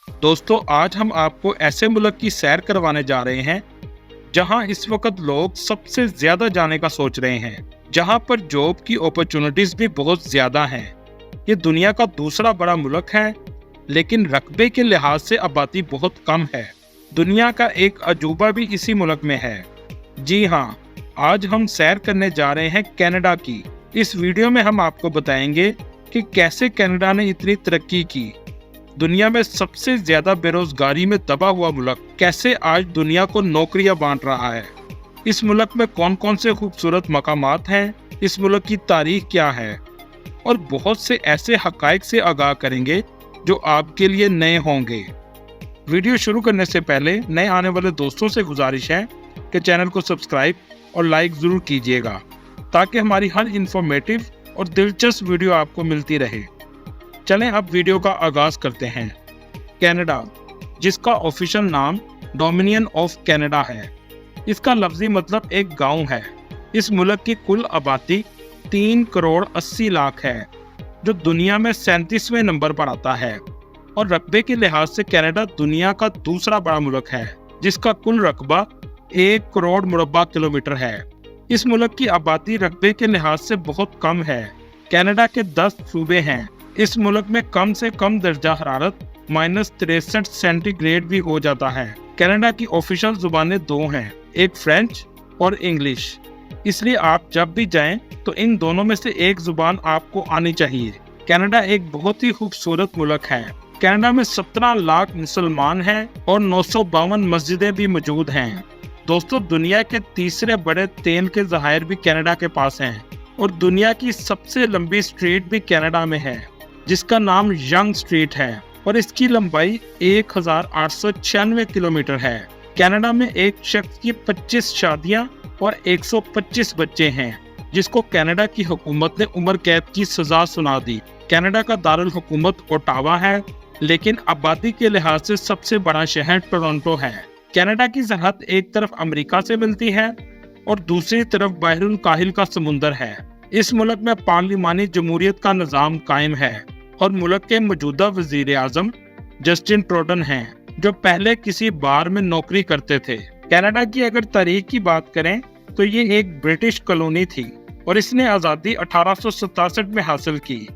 दोस्तों, आज हम आपको ऐसे मुल्क की सैर करवाने जा रहे हैं जहां इस वक्त लोग सबसे ज्यादा जाने का सोच रहे हैं, जहां पर जॉब की अपॉर्चुनिटीज भी बहुत ज्यादा हैं। ये दुनिया का दूसरा बड़ा मुल्क है, लेकिन रकबे के लिहाज से आबादी बहुत कम है। दुनिया का एक अजूबा भी इसी मुल्क में है। जी हाँ, आज हम सैर करने जा रहे हैं कनाडा की। इस वीडियो में हम आपको बताएंगे कि कैसे कनाडा ने इतनी तरक्की की, दुनिया में सबसे ज्यादा बेरोजगारी में दबा हुआ मुल्क कैसे आज दुनिया को नौकरियां बांट रहा है, इस मुल्क में कौन कौन से खूबसूरत मकामात हैं, इस मुल्क की तारीख क्या है, और बहुत से ऐसे हकाइक से आगाह करेंगे जो आपके लिए नए होंगे। वीडियो शुरू करने से पहले नए आने वाले दोस्तों से गुजारिश है कि चैनल को सब्सक्राइब और लाइक जरूर कीजिएगा, ताकि हमारी हर इंफॉर्मेटिव और दिलचस्प वीडियो आपको मिलती रहे। चलें अब वीडियो का आगाज करते हैं। कनाडा, जिसका ऑफिशियल नाम डोमिनियन ऑफ कनाडा है, इसका लफ्जी मतलब एक गांव है। इस मुल्क की कुल आबादी 3 करोड़ 80 लाख है, जो दुनिया में 37वें नंबर पर आता है। और रकबे के लिहाज से कनाडा दुनिया का दूसरा बड़ा मुल्क है, जिसका कुल रकबा 1 करोड़ मुरब्बा किलोमीटर है। इस मुल्क की आबादी रकबे के लिहाज से बहुत कम है। कनाडा के 10 सूबे हैं। इस मुल्क में कम से कम दर्जा हरारत -63 सेंटीग्रेड भी हो जाता है। कनाडा की ऑफिशियल जुबानें 2 हैं, एक फ्रेंच और इंग्लिश। इसलिए आप जब भी जाएं तो इन दोनों में से एक जुबान आपको आनी चाहिए। कनाडा एक बहुत ही खूबसूरत मुल्क है। कनाडा में 17 लाख मुसलमान हैं और 952 मस्जिदें भी मौजूद हैं। दोस्तों, दुनिया के तीसरे बड़े तेल के ज़खायर भी कनाडा के पास हैं, और दुनिया की सबसे लंबी स्ट्रीट भी कनाडा में है, जिसका नाम यंग स्ट्रीट है, और इसकी लंबाई 1896 किलोमीटर है। कनाडा में एक शख्स की 25 शादियां और 125 बच्चे हैं, जिसको कनाडा की हुकूमत ने उम्र कैद की सजा सुना दी। कनाडा का दारुल हुकूमत ओटावा है, लेकिन आबादी के लिहाज से सबसे बड़ा शहर टोरंटो है। कनाडा की सरहद एक तरफ अमेरिका से मिलती है और दूसरी तरफ बहरुल काहिल का समुंदर है। इस मुल्क में पार्लिमानी जमहूरियत का निज़ाम कायम है, और मुल्क के मौजूदा वजीर आज़म जस्टिन ट्रूडो हैं, जो पहले किसी बार में नौकरी करते थे। कनाडा की अगर तारीख की बात करें तो ये एक ब्रिटिश कॉलोनी थी, और इसने आज़ादी 1867 में हासिल की,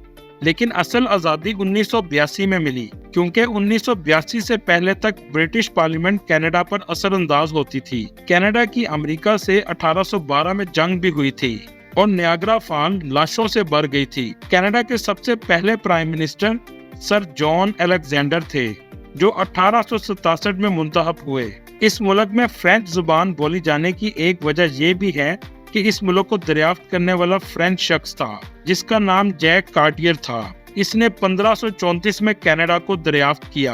लेकिन असल आज़ादी 1982 में मिली, क्योंकि 1982 से पहले तक ब्रिटिश पार्लियामेंट कनाडा पर असरअंदाज होती थी। कनाडा की अमेरिका से 1812 में जंग भी हुई थी, और नियाग्रा फॉल लाशों से भर गई थी। कनाडा के सबसे पहले prime minister sir John Alexander थे, जो 1867 में मुंतखब हुए। इस मुल्क में फ्रेंच जुबान बोली जाने की एक वजह यह भी है कि इस मुल्क को दरियाफ्त करने वाला फ्रेंच शख्स था, जिसका नाम जैक कार्टियर था। इसने 1534 में कनाडा को दरियाफ्त किया।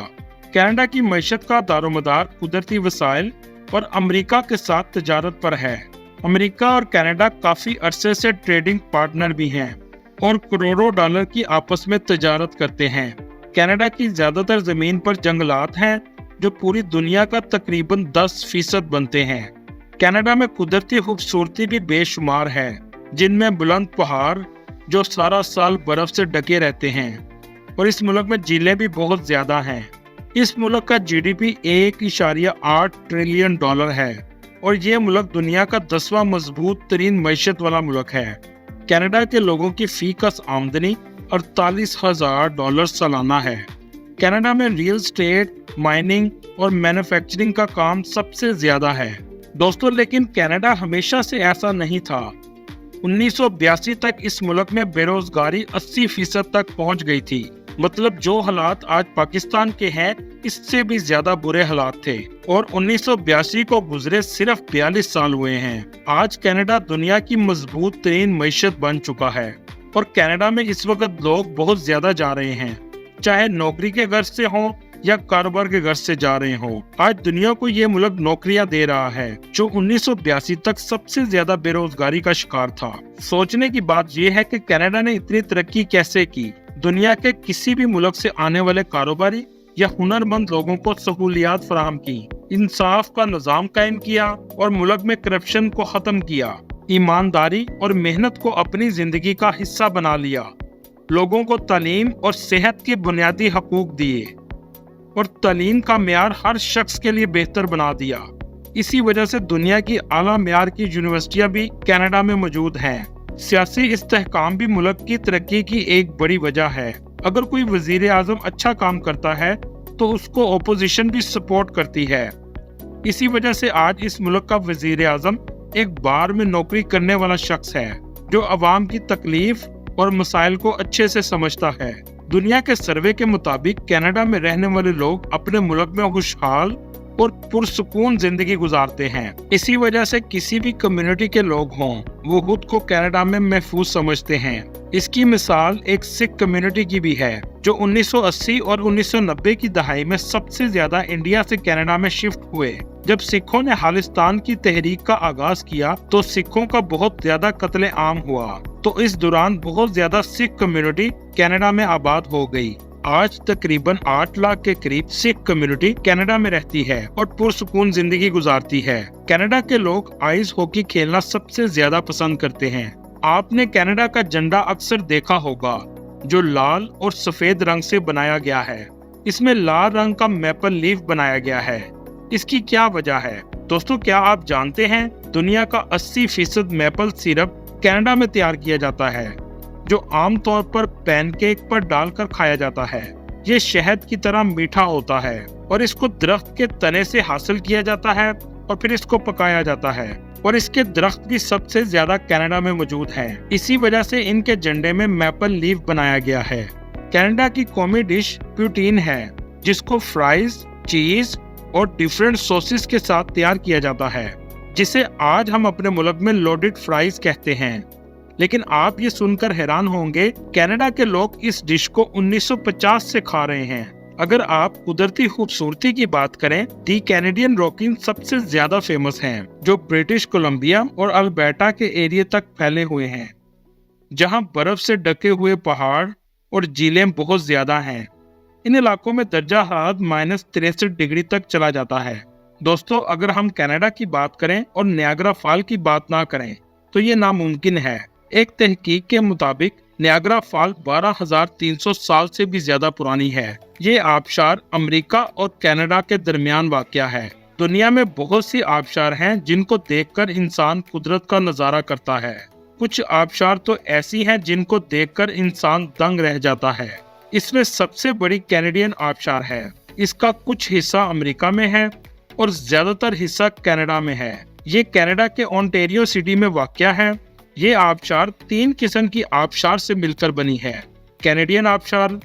कनाडा की मईशत का दारोमदार कुदरती वसाइल और अमेरिका के साथ तजारत पर है। अमेरिका और कनाडा काफी अरसे से ट्रेडिंग पार्टनर भी हैं, और करोड़ों डॉलर की आपस में तजारत करते हैं। कनाडा की ज्यादातर जमीन पर जंगलात हैं, जो पूरी दुनिया का तकरीबन 10% बनते हैं। कनाडा में कुदरती खूबसूरती भी बेशुमार है, जिनमें बुलंद पहाड़ जो सारा साल बर्फ से ढके रहते हैं, और इस मुल्क में झीलें भी बहुत ज्यादा हैं। इस मुल्क का GDP 1.8 ट्रिलियन डॉलर है, और ये मुल्क दुनिया का 10वां मजबूत तरीन मईशत वाला मुल्क है। कनाडा के लोगों की फीकस आमदनी $48,000 सालाना है। कनाडा में रियल एस्टेट, माइनिंग और मैन्युफैक्चरिंग का काम सबसे ज्यादा है। दोस्तों, लेकिन कनाडा हमेशा से ऐसा नहीं था। 1982 तक इस मुल्क में बेरोजगारी 80% तक पहुंच गई थी। मतलब जो हालात आज पाकिस्तान के हैं, इससे भी ज्यादा बुरे हालात थे, और 1982 को गुजरे सिर्फ 42 साल हुए हैं। आज कनाडा दुनिया की मजबूत तरीन मईशत बन चुका है, और कनाडा में इस वक्त लोग बहुत ज्यादा जा रहे हैं, चाहे नौकरी के गर्ज से हों या कारोबार के गर्ज से जा रहे हों। आज दुनिया को ये मुल्क नौकरियां दे रहा है, जो 1982 तक सबसे ज्यादा बेरोजगारी का शिकार था। सोचने की बात यह है कि कनाडा ने इतनी तरक्की कैसे की। दुनिया के किसी भी मुल्क से आने वाले कारोबारी या हुनरमंद लोगों को सहूलियात फराहम की, इंसाफ का निजाम कायम किया, और मुल्क में करप्शन को खत्म किया, ईमानदारी और मेहनत को अपनी जिंदगी का हिस्सा बना लिया, लोगों को तालीम और सेहत के बुनियादी हकूक दिए। और तालीम का मेयार हर शख्स के लिए बेहतर बना दिया। इसी वजह से दुनिया की आला मेयार की यूनिवर्सिटियां भी कनाडा में मौजूद हैं। सियासी इस्तेहकाम भी मुल्क की तरक्की की एक बड़ी वजह है। अगर कोई वजीर आजम अच्छा काम करता है तो उसको ओपोजिशन भी सपोर्ट करती है। इसी वजह से आज इस मुल्क का वजीर आजम एक बार में नौकरी करने वाला शख्स है जो अवाम की तकलीफ और मसाइल को अच्छे से समझता है। दुनिया के सर्वे के मुताबिक कनाडा में रहने वाले लोग अपने मुल्क में खुशहाल और पुरसुकून जिंदगी गुजारते हैं। इसी वजह से किसी भी कम्युनिटी के लोग हों, वो खुद को कनाडा में महफूज समझते हैं। इसकी मिसाल एक सिख कम्युनिटी की भी है जो 1980 और 1990 की दहाई में सबसे ज्यादा इंडिया से कनाडा में शिफ्ट हुए। जब सिखों ने खालिस्तान की तहरीक का आगाज किया तो सिखों का बहुत ज्यादा कत्ले आम हुआ, तो इस दौरान बहुत ज्यादा सिख कम्युनिटी कनाडा में आबाद हो गई। आज तकरीबन 8 लाख के करीब सिख कम्युनिटी कनाडा में रहती है और पुरसुकून जिंदगी गुजारती है। कनाडा के लोग आइस हॉकी खेलना सबसे ज्यादा पसंद करते हैं। आपने कनाडा का झंडा अक्सर देखा होगा जो लाल और सफेद रंग से बनाया गया है। इसमें लाल रंग का मैपल लीफ बनाया गया है। इसकी क्या वजह है दोस्तों? क्या आप जानते हैं दुनिया का 80% मैपल सिरप कनाडा में तैयार किया जाता है जो आमतौर पर पैनकेक पर डालकर खाया जाता है। ये शहद की तरह मीठा होता है और इसको दरख्त के तने से हासिल किया जाता है और फिर इसको पकाया जाता है और इसके दरख्त भी सबसे ज्यादा कनाडा में मौजूद हैं। इसी वजह से इनके झंडे में मैपल लीफ बनाया गया है। कनाडा की कौमी डिश प्यूटीन है जिसको फ्राइज, चीज और डिफरेंट सॉसेस के साथ तैयार किया जाता है, जिसे आज हम अपने मुल्क में लोडेड फ्राइज कहते हैं। लेकिन आप ये सुनकर हैरान होंगे, कनाडा के लोग इस डिश को 1950 से खा रहे हैं। अगर आप कुदरती खूबसूरती की बात करें, दी कैनेडियन रॉकिंग सबसे ज्यादा फेमस हैं, जो ब्रिटिश कोलंबिया और अल्बर्टा के एरिया तक फैले हुए हैं, जहां बर्फ से ढके हुए पहाड़ और झीलें बहुत ज्यादा हैं। इन इलाकों में दर्जा हरारत -63 डिग्री तक चला जाता है। दोस्तों, अगर हम कनाडा की बात करें और नियाग्रा फॉल की बात ना करें तो ये नामुमकिन है। एक तहकीक के मुताबिक नियाग्रा फॉल 12,300 साल से भी ज्यादा पुरानी है। ये आबशार अमेरिका और कनाडा के दरमियान वाक़या है। दुनिया में बहुत सी आबशार हैं जिनको देखकर इंसान कुदरत का नजारा करता है। कुछ आबशार तो ऐसी हैं जिनको देखकर इंसान दंग रह जाता है। इसमें सबसे बड़ी कैनेडियन आबशार है। इसका कुछ हिस्सा अमेरिका में है और ज्यादातर हिस्सा कनाडा में है। ये कनाडा के ओंटारियो सिटी में वाक़या है। ये आबशार 3 किस्म की आबशार से मिलकर बनी है: कैनेडियन आबशार,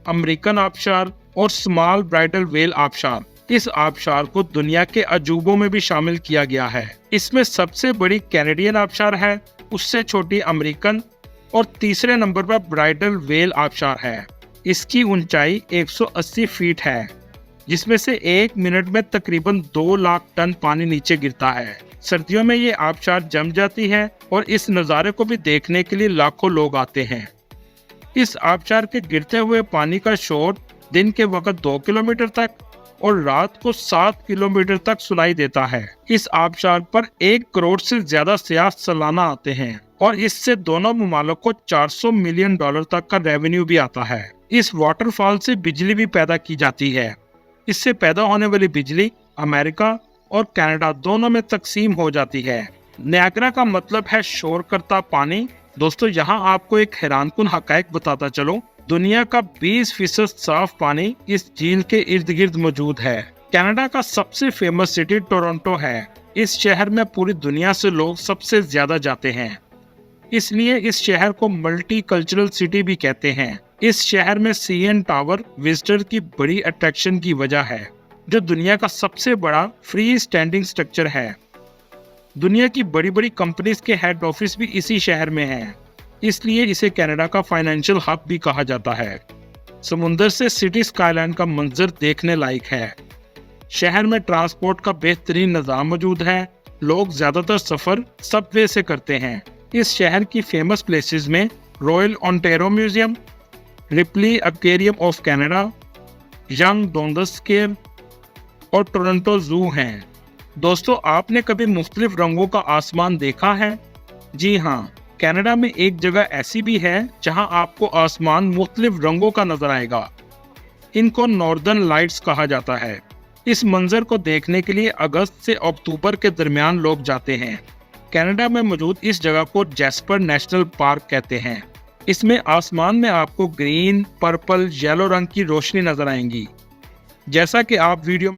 अमेरिकन आबशार और स्मॉल ब्राइडल वेल आबशार। इस आबशार को दुनिया के अजूबों में भी शामिल किया गया है। इसमें सबसे बड़ी कैनेडियन आबशार है, उससे छोटी अमेरिकन और तीसरे नंबर पर ब्राइडल वेल आबशार है। इसकी ऊंचाई 180 फीट है, जिसमें से 1 मिनट में तकरीबन 2 लाख टन पानी नीचे गिरता है। सर्दियों में ये आबशार जम जाती है और इस नज़ारे को भी देखने के लिए लाखों लोग आते हैं। इस आबशार के गिरते हुए पानी का शोर दिन के वक्त 2 किलोमीटर तक और रात को 7 किलोमीटर तक सुनाई देता है। इस आबशार पर 1 करोड़ से ज्यादा सयाह सालाना आते हैं और इससे दोनों ममालिक को $400 मिलियन तक का रेवेन्यू भी आता है। इस वाटरफॉल से बिजली भी पैदा की जाती है। इससे पैदा होने वाली बिजली अमेरिका और कनाडा दोनों में तकसीम हो जाती है। नियाग्रा का मतलब है शोर करता पानी। दोस्तों, यहाँ आपको एक हैरानकुन हकायक बताता चलो, दुनिया का 20% साफ पानी इस झील के इर्द गिर्द मौजूद है। कनाडा का सबसे फेमस सिटी टोरंटो है। इस शहर में पूरी दुनिया से लोग सबसे ज्यादा जाते हैं, इसलिए इस शहर को मल्टी कल्चरल सिटी भी कहते हैं। इस शहर में CN टावर विजिटर की बड़ी अट्रैक्शन की वजह है, जो दुनिया का सबसे बड़ा फ्री स्टैंडिंग स्ट्रक्चर है। दुनिया की बड़ी बड़ी कंपनीज के हेड ऑफिस भी इसी शहर में हैं, इसलिए इसे कनाडा का फाइनेंशियल हब भी कहा जाता है। समुंदर से सिटी स्काईलाइन का मंजर देखने लायक है। शहर में ट्रांसपोर्ट का बेहतरीन निज़ाम मौजूद है। लोग ज्यादातर सफर सबवे से करते हैं। इस शहर की फेमस प्लेसेस में Royal Ontario Museum, Ripley Aquarium of Canada, Yonge Dundas Square और टोरंटो जू हैं। दोस्तों, आपने कभी मुख्तलिफ रंगों का आसमान देखा है? जी हाँ, कनाडा में एक जगह ऐसी भी है जहां आपको आसमान मुख्तलिफ रंगों का नजर आएगा। इनको नॉर्दर्न लाइट्स कहा जाता है। इस मंजर को देखने के लिए अगस्त से अक्टूबर के दरमियान लोग जाते हैं। कनाडा में मौजूद इस जगह को जैस्पर नेशनल पार्क कहते हैं। इसमें आसमान में आपको ग्रीन, पर्पल, येलो रंग की रोशनी नजर आएंगी। जैसा कि आप वीडियो